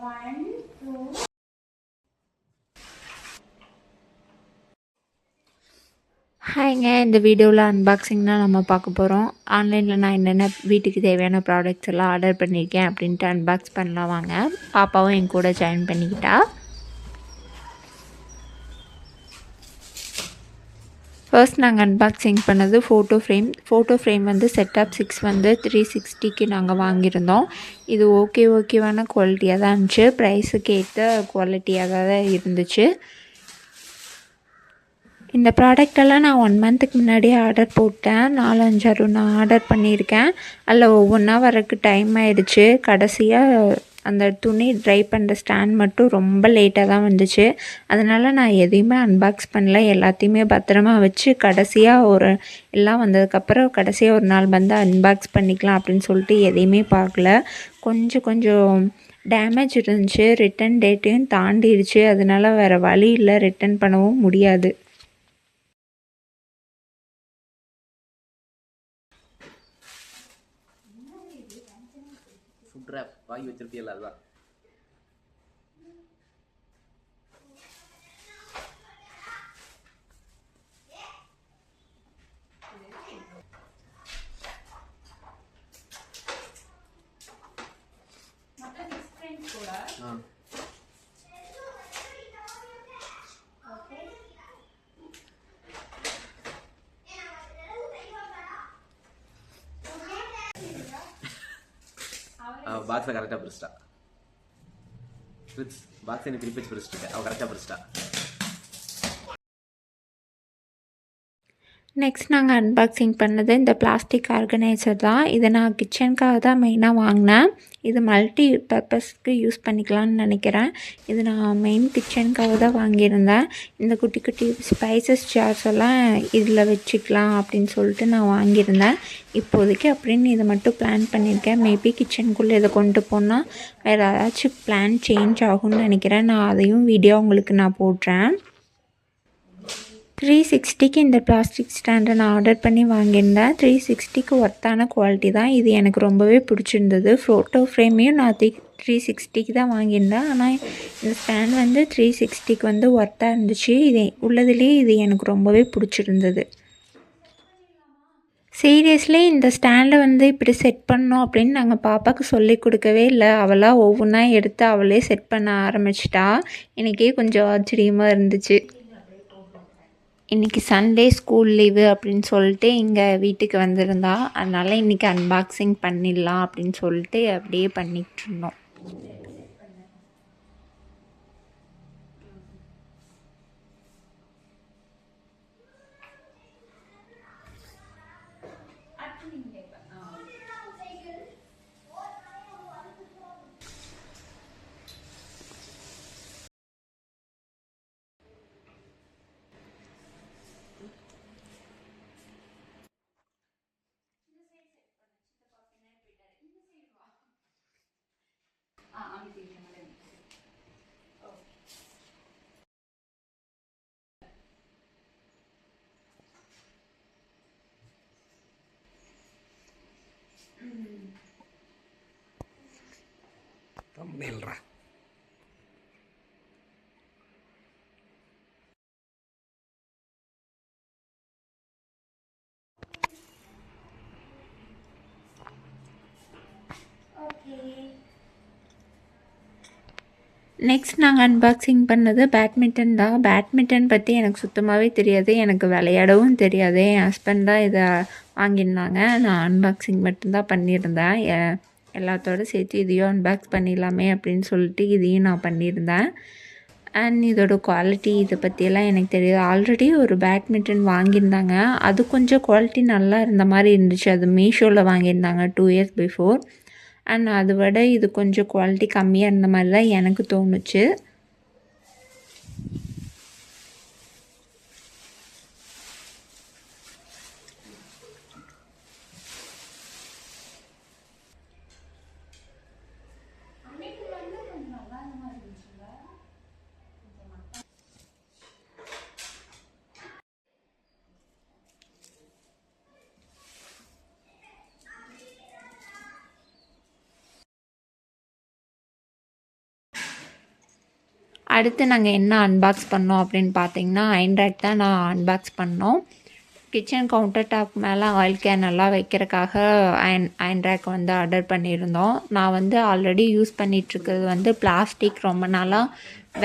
One, two. ஹாய்ங்க, இந்த வீடியோவில் unboxing தான் நம்ம பார்க்க போகிறோம். ஆன்லைனில் நான் என்னென்ன வீட்டுக்கு தேவையான ப்ராடக்ட்ஸ் எல்லாம் ஆர்டர் பண்ணியிருக்கேன் அப்படின்ட்டு அன்பாக்ஸ் பண்ணலாம் வாங்க. பாப்பாவும் என் கூட ஜாயின் பண்ணிக்கிட்டா. ஃபர்ஸ்ட் நாங்கள் அன்பாக்சிங் பண்ணது ஃபோட்டோ ஃப்ரேம் வந்து செட்டப் 6 வந்து 360க்கு நாங்கள் வாங்கியிருந்தோம். இது ஓகேவான குவாலிட்டியாக தான் இருந்துச்சு. ப்ரைஸுக்கு ஏற்ற குவாலிட்டியாக தான் இருந்துச்சு. இந்த ப்ராடக்டெல்லாம் நான் 1 மந்த்துக்கு முன்னாடியே ஆர்டர் போட்டேன். 4-5 நான் ஆர்டர் பண்ணியிருக்கேன். அதில் ஒவ்வொன்றா வரக்கு டைம் ஆகிடுச்சு. கடைசியாக அந்த துணி ட்ரை பண்ணுற ஸ்டாண்ட் மட்டும் ரொம்ப லேட்டாக தான் வந்துச்சு. அதனால் நான் எதையுமே அன்பாக்ஸ் பண்ணல. எல்லாத்தையுமே பத்திரமா வச்சு கடைசியாக எல்லாம் வந்ததுக்கப்புறம் கடைசியாக ஒரு நாள் வந்து அன்பாக்ஸ் பண்ணிக்கலாம் அப்படின்னு சொல்லிட்டு எதையுமே பார்க்கல. கொஞ்சம் டேமேஜ் இருந்துச்சு. ரிட்டன் டேட்டையும் தாண்டிடுச்சு. அதனால் வேறு வழி இல்லை, ரிட்டன் பண்ணவும் முடியாது. ஃபுட் ரேப் வாங்கி வச்சிருப்பியல்ல அதுதான். பாக்ஸை கரெக்டாக பிரிச்சிட்டா. பாக்ஸை எனக்கு திருப்பி வச்சு பிரிச்சிட்டேன். அவள் கரெக்டாக பிரிச்சிட்டா. நெக்ஸ்ட் நாங்கள் அன்பாக்சிங் பண்ணது இந்த பிளாஸ்டிக் ஆர்கனைசர் தான். இதை நான் கிச்சனுக்காக தான் மெயினாக வாங்கினேன். இது மல்டி பர்பஸ்க்கு யூஸ் பண்ணிக்கலாம்னு நினைக்கிறேன். இது நான் மெயின் கிச்சனுக்காக தான் வாங்கியிருந்தேன். இந்த குட்டி ஸ்பைசஸ் ஜார்ஸ் எல்லாம் இதில் வச்சுக்கலாம் அப்படின்னு சொல்லிட்டு நான் வாங்கியிருந்தேன். இப்போதைக்கு அப்படின்னு இதை மட்டும் பிளான் பண்ணியிருக்கேன். மேபி கிச்சனுக்குள்ளே இதை கொண்டு போனால் வேறு ஏதாச்சும் பிளான் சேஞ்ச் ஆகும்னு நினைக்கிறேன். நான் அதையும் வீடியோ உங்களுக்கு நான் போடுறேன். 360க்கு இந்த பிளாஸ்டிக் ஸ்டாண்டை நான் ஆர்டர் பண்ணி வாங்கியிருந்தேன். 360க்கு ஒர்த்தான குவாலிட்டி தான். இது எனக்கு ரொம்பவே பிடிச்சிருந்தது. ஃபோட்டோ ஃப்ரேமையும் நான் 360க்கு தான் வாங்கியிருந்தேன். ஆனால் இந்த ஸ்டாண்ட் வந்து 360க்கு வந்து ஒர்த்தாக இருந்துச்சு. இது எனக்கு ரொம்பவே பிடிச்சிருந்தது. சீரியஸ்லி இந்த ஸ்டாண்டை வந்து இப்படி செட் பண்ணோம் அப்படின்னு நாங்கள் பாப்பாவுக்கு சொல்லி கொடுக்கவே இல்லை. அவளாக ஒவ்வொன்றா எடுத்து அவளே செட் பண்ண ஆரம்பிச்சிட்டா. எனக்கே கொஞ்சம் ஆச்சரியமாக இருந்துச்சு. இன்றைக்கி சண்டே ஸ்கூல் லீவு அப்படின்னு சொல்லிட்டு இங்கே வீட்டுக்கு வந்திருந்தா. அதனால் இன்றைக்கி அன்பாக்சிங் பண்ணிடலாம் அப்படின்னு சொல்லிட்டு அப்படியே பண்ணிகிட்ருந்தோம். தம்ப்நெயில்ரா. நெக்ஸ்ட் நாங்கள் அன்பாக்சிங் பண்ணது பேட்மிண்டன் தான். பேட்மிண்டன் பற்றி எனக்கு சுத்தமாகவே தெரியாது. எனக்கு விளையாடவும் தெரியாது. என் ஹஸ்பண்ட் தான் இதை வாங்கியிருந்தாங்க. நான் அன்பாக்சிங் மட்டும்தான் பண்ணியிருந்தேன். எல்லாத்தோடு சேர்த்து இதையும் அன்பாக்ஸ் பண்ணிடலாமே அப்படின்னு சொல்லிட்டு இதையும் நான் பண்ணியிருந்தேன். அண்ட் இதோட குவாலிட்டி இதை பற்றியெல்லாம் எனக்கு தெரியாது. ஆல்ரெடி ஒரு பேட்மிண்டன் வாங்கியிருந்தாங்க. அது கொஞ்சம் குவாலிட்டி நல்லா இருந்த மாதிரி இருந்துச்சு. அது மீஷோவில் வாங்கியிருந்தாங்க 2 இயர்ஸ் பிஃபோர். அண்ட் அதை விட இது கொஞ்சம் குவாலிட்டி கம்மியாக இருந்த மாதிரி தான் எனக்கு தோணுச்சு. அடுத்து நாங்கள் என்ன அன்பாக்ஸ் பண்ணோம் அப்படின்னு பார்த்தீங்கன்னா அயன் ரேக் தான் நான் அன்பாக்ஸ் பண்ணோம். கிச்சன் கவுண்டர் டாப் மேலே ஆயில் கேன் எல்லாம் வைக்கிறதுக்காக அயன் ரேக் வந்து ஆர்டர் பண்ணியிருந்தோம். நான் வந்து ஆல்ரெடி யூஸ் பண்ணிகிட்ருக்கிறது வந்து பிளாஸ்டிக், ரொம்ப நாளாக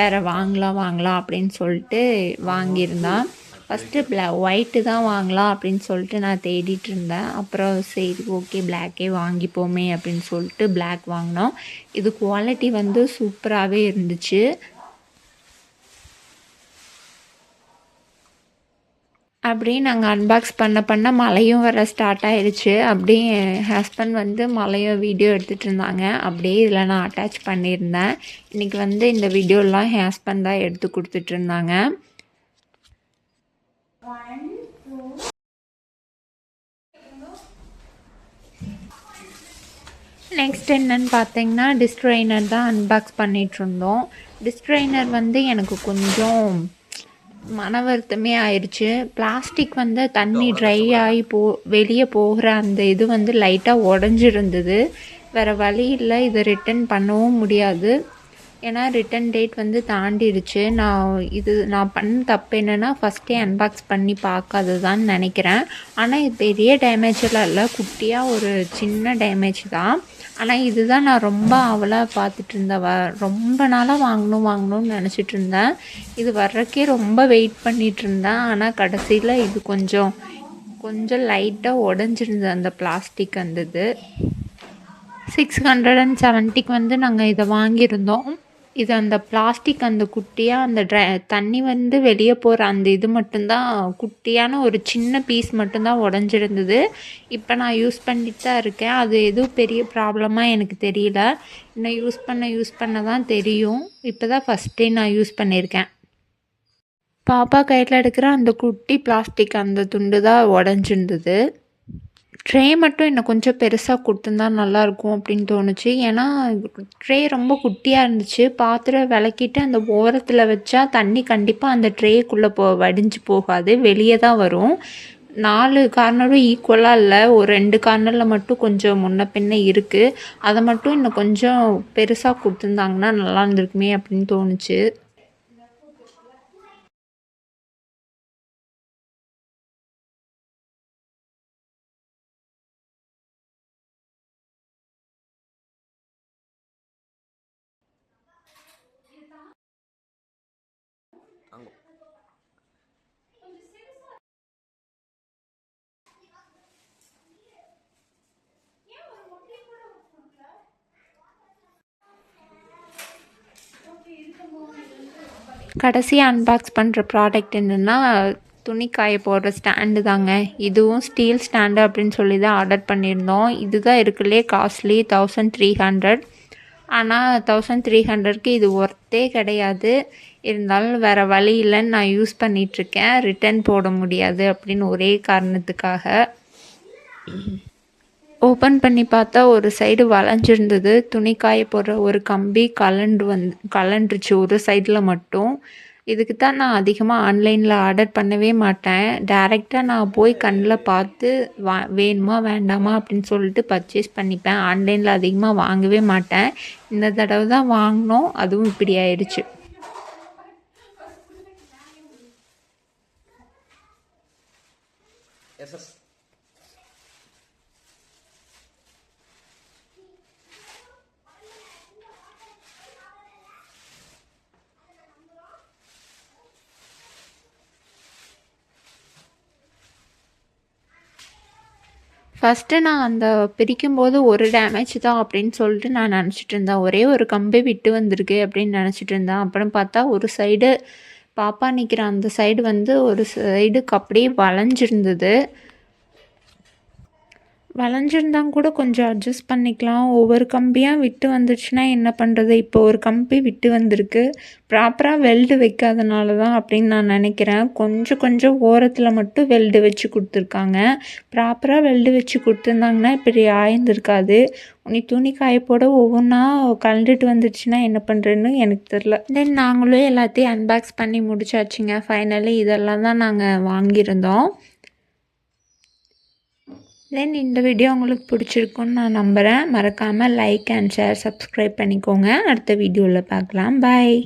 வேறு வாங்கலாம் அப்படின்னு சொல்லிட்டு வாங்கியிருந்தேன். ஃபஸ்ட்டு ஒயிட்டு தான் வாங்கலாம் அப்படின்னு சொல்லிட்டு நான் தேடிட்டு இருந்தேன். அப்புறம் சரி ஓகே பிளாக்கே வாங்கிப்போமே அப்படின்னு சொல்லிட்டு பிளாக் வாங்கினோம். இது குவாலிட்டி வந்து சூப்பராகவே இருந்துச்சு. அப்படியே நாங்கள் அன்பாக்ஸ் பண்ண மழையும் வர ஸ்டார்ட் ஆகிடுச்சு. அப்படியே என் ஹஸ்பண்ட் வந்து மழையும் வீடியோ எடுத்துகிட்டு இருந்தாங்க. அப்படியே இதில் நான் அட்டாச் பண்ணியிருந்தேன். இன்றைக்கி வந்து இந்த வீடியோலாம் என் ஹஸ்பண்ட் தான் எடுத்து கொடுத்துட்ருந்தாங்க. நெக்ஸ்ட் என்னன்னு பார்த்தீங்கன்னா டிஸ்ட்ரைனர் தான் அன்பாக்ஸ் பண்ணிகிட்ருந்தோம். டிஸ்ட்ரைனர் வந்து எனக்கு கொஞ்சம் மன வருத்தமே ஆயிடுச்சு. பிளாஸ்டிக் வந்து தண்ணி ட்ரை ஆகி வெளியே போகிற அந்த இது வந்து லைட்டாக உடஞ்சிருந்தது. வேறு வழி இல்லை, இதை ரிட்டன் பண்ணவும் முடியாது. ஏன்னா ரிட்டன் டேட் வந்து தாண்டிடுச்சு. நான் பண்ண தப்பு என்னென்னா ஃபஸ்ட்டே அன்பாக்ஸ் பண்ணி பார்க்காததான்னு நினைக்கிறேன். ஆனால் இது பெரிய டேமேஜெல்லாம் இல்லை, குட்டியாக ஒரு சின்ன டேமேஜ் தான். ஆனால் இதுதான் நான் ரொம்ப ஆவலாக பார்த்துட்டு இருந்தேன். ரொம்ப நாளாக வாங்கணும்னு நினச்சிட்டு இருந்தேன். இது வர்றக்கே ரொம்ப வெயிட் பண்ணிகிட்டு இருந்தேன். ஆனால் கடைசியில் இது கொஞ்சம் லைட்டாக உடஞ்சிருந்தது அந்த பிளாஸ்டிக். அந்த இது 670க்கு வந்து நாங்கள் இதை வாங்கியிருந்தோம். இது அந்த பிளாஸ்டிக் அந்த குட்டியாக அந்த தண்ணி வந்து வெளியே போகிற அந்த இது மட்டும்தான், குட்டியான ஒரு சின்ன பீஸ் மட்டும்தான் உடஞ்சிருந்தது. இப்போ நான் யூஸ் பண்ணிட்டு தான் இருக்கேன். அது எதுவும் பெரிய ப்ராப்ளமாக எனக்கு தெரியல. இன்னும் யூஸ் பண்ண தான் தெரியும். இப்போ தான் ஃபஸ்ட் டைம் நான் யூஸ் பண்ணியிருக்கேன். பாப்பா கையில் எடுக்கிற அந்த குட்டி பிளாஸ்டிக் அந்த துண்டு தான் உடஞ்சிருந்தது. ட்ரே மட்டும் இன்னும் கொஞ்சம் பெருசாக கொடுத்துருந்தா நல்லாயிருக்கும் அப்படின்னு தோணுச்சு. ஏன்னா ட்ரே ரொம்ப குட்டியாக இருந்துச்சு. பாத்திரம் விளக்கிட்டு அந்த ஓரத்தில் வச்சா தண்ணி கண்டிப்பாக அந்த ட்ரேக்குள்ளே வடிஞ்சு போகாது, வெளியே தான் வரும். 4 கார்னரும் ஈக்குவலாக இல்லை, ஒரு 2 கார்னரில் மட்டும் கொஞ்சம் முன்ன பின்ன இருக்குது. அதை மட்டும் இன்னும் கொஞ்சம் பெருசாக கொடுத்துருந்தாங்கன்னா நல்லா இருந்திருக்குமே அப்படின்னு தோணுச்சு. கடைசியாக அன்பாக்ஸ் பண்ணுற ப்ராடக்ட் என்னென்னா துணி காய போடுற ஸ்டாண்டு தாங்க. இதுவும் ஸ்டீல் ஸ்டாண்டு அப்படின்னு சொல்லி தான் ஆர்டர் பண்ணியிருந்தோம். இதுதான் இருக்குல்லே காஸ்ட்லி 1300. ஆனால் 1300க்கு இது ஒர்த்தே கிடையாது. இருந்தாலும் வேறு வழி இல்லைன்னு நான் யூஸ் பண்ணிகிட்ருக்கேன். ரிட்டன் போட முடியாது அப்படின்னு ஒரே காரணத்துக்காக. ஓப்பன் பண்ணி பார்த்தா ஒரு சைடு வளைஞ்சிருந்தது. துணி காய போடுற ஒரு கம்பி கலண்டுருச்சு ஒரு சைடில் மட்டும். இதுக்கு தான் நான் அதிகமாக ஆன்லைனில் ஆர்டர் பண்ணவே மாட்டேன். டைரெக்டாக நான் போய் கண்ணில் பார்த்து வேணுமா வேண்டாமா அப்படின்னு சொல்லிட்டு பர்ச்சேஸ் பண்ணிப்பேன். ஆன்லைனில் அதிகமாக வாங்கவே மாட்டேன். இந்த தடவை தான் வாங்கினோம், அதுவும் இப்படி ஆயிடுச்சு. ஃபஸ்ட்டு நான் அந்த பிரிக்கும்போது ஒரு டேமேஜ் தான் அப்படின்னு சொல்லிட்டு நான் நினச்சிட்டு இருந்தேன். ஒரே ஒரு கம்பி விட்டு வந்திருக்கு அப்படின்னு நினச்சிட்டு இருந்தேன். அப்புறம் பார்த்தா ஒரு சைடு பாப்பா நிற்கிற அந்த சைடு வந்து ஒரு சைடுக்கு அப்படியே வளைஞ்சிருந்தது. வளைஞ்சிருந்தால் கூட கொஞ்சம் அட்ஜஸ்ட் பண்ணிக்கலாம். ஒவ்வொரு கம்பியாக விட்டு வந்துடுச்சுன்னா என்ன பண்ணுறது? இப்போ ஒரு கம்பி விட்டு வந்திருக்கு. ப்ராப்பராக வெல்டு வைக்காதனால தான் அப்படின்னு நான் நினைக்கிறேன். கொஞ்சம் ஓரத்தில் மட்டும் வெல்டு வச்சு கொடுத்துருக்காங்க. ப்ராப்பராக வெல்டு வச்சு கொடுத்துருந்தாங்கன்னா இப்படி ஆயிருந்திருக்காது. நீ துணி காய போட ஒவ்வொன்றா கலந்துட்டு வந்துடுச்சுன்னா என்ன பண்ணுறதுன்னு எனக்கு தெரில. தென் நாங்களும் எல்லாத்தையும் அன்பாக்ஸ் பண்ணி முடிச்சாச்சுங்க. ஃபைனலி இதெல்லாம் தான் நாங்கள் வாங்கியிருந்தோம். தென் இந்த வீடியோ உங்களுக்கு பிடிச்சிருக்குன்னு நான் நம்புகிறேன். மறக்காமல் லைக் அண்ட் ஷேர் சப்ஸ்கிரைப் பண்ணிக்கோங்க. அடுத்த வீடியோவில் பார்க்கலாம். பாய்.